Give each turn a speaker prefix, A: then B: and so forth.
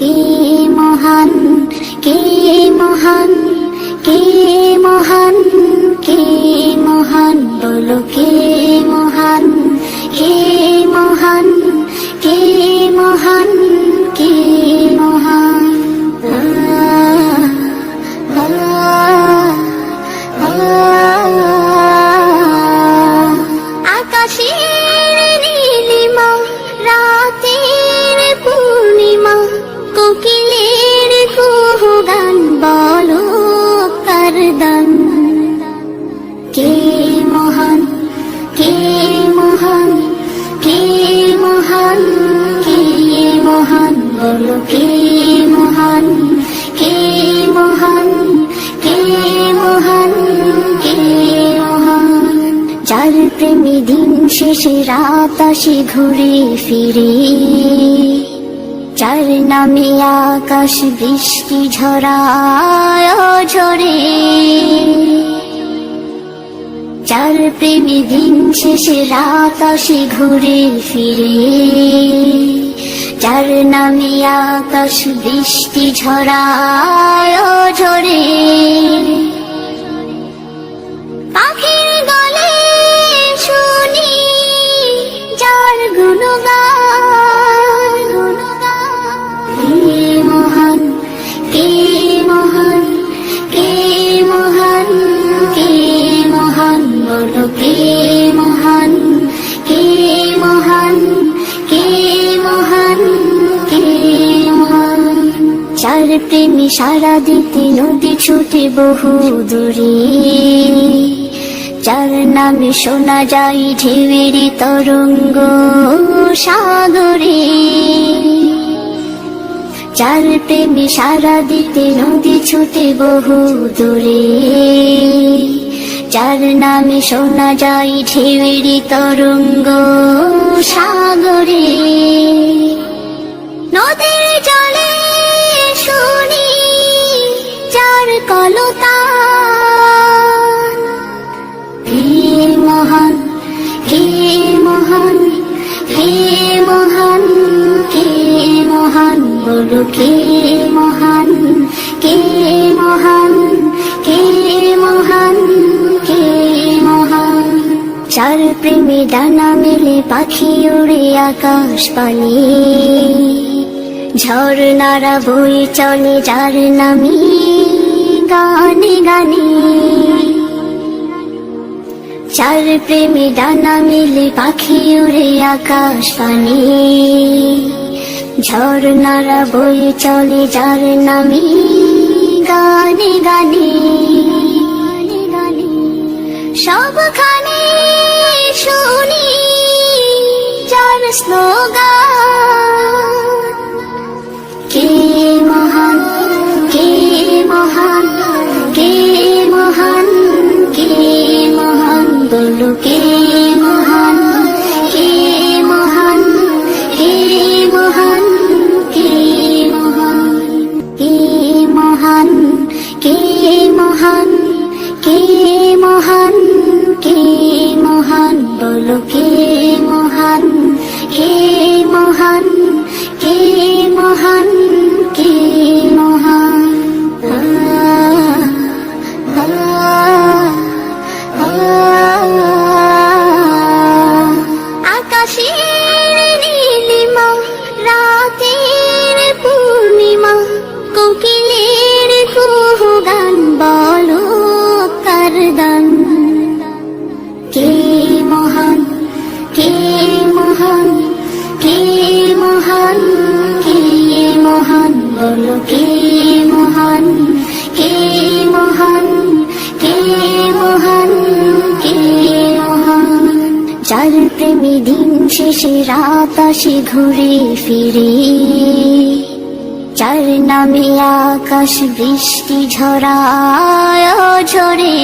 A: কে মহান, কে মহান, কে মহান, কে মহান, বলো কে মহান, কে মহান, কে মহান, কে মহান। আকাশের নীলিমা, রাতের পূর্ণিমা, কোকিলের কুহু গান, বলো কার দান। কে মহান, কে মহান, কে মহান, কে মহান, বলো কে মহান, কে মহান, কে মহান, কে মহান। যার প্রেমে দিন শেষে রাত আসে ঘুরে ফিরে, যার নামে আকাশ বৃষ্টি ঝরায় ঝরে, যার প্রেমে দিন শেষে রাত আসে ঘুরে ফিরে, যার নামে আকাশ বৃষ্টি ঝরায় ঝরে। পাখির গলে শুনি যার গুণগান, কে মহান, কে মহান, কে মহান, কে মহান, বলো কে মহান, কে মহান, কে মহান, কে মহান। যার প্রেমে সারা দিতে নদী ছুটে বহু দূরে, যার নামে শোনা যায় ঢেউয়ের তরঙ্গ সাগরে, যার প্রেমে সারা দিতে নদী ছুটে বহু দূরে, যার নামে শোনা যায় ঢেউয়ের তরঙ্গ সাগরে। নদীর জলে শুনি যার কলতান, কে মহান, কে মহান, কে মহান, কে মহান, বলো কে মহান, কে মহান, কে মহান, কে মহান। যার প্রেমে ডানা মেলে পাখি উড়ে আকাশ পানে, ঝর্ণারা বয়ে চলে যার নামে গানে গানে। যার প্রেমে ডানা মেলে পাখি উড়ে আকাশ পানে, ঝর্ণারা বয়ে চলে যার নামে গানে গানে। সবখানে শুনি যার স্লোগান, কে মহান, কে মহান, কে মহান, কে মহান, বলো কে মহান, কে মহান, কে মহান, কে মহান, কে মহান, কে মহান, কে মহান, কে মহান, বলো কে মহান, কে মহান, কে মহান, কে মহান। আকাশের নীলিমা, রাতের পূর্ণিমা, কোকিলের কুহু গান, বলো কার দান। কে মহান, কে মহান, কে মহান, কে মহান, বলো কে মহান, কে মহান, কে মহান, কে মহান। যার প্রেমে দিন শেষে রাত আসে ঘুরে ফিরে, যার নামে আকাশ বৃষ্টি ঝরায় ঝরে।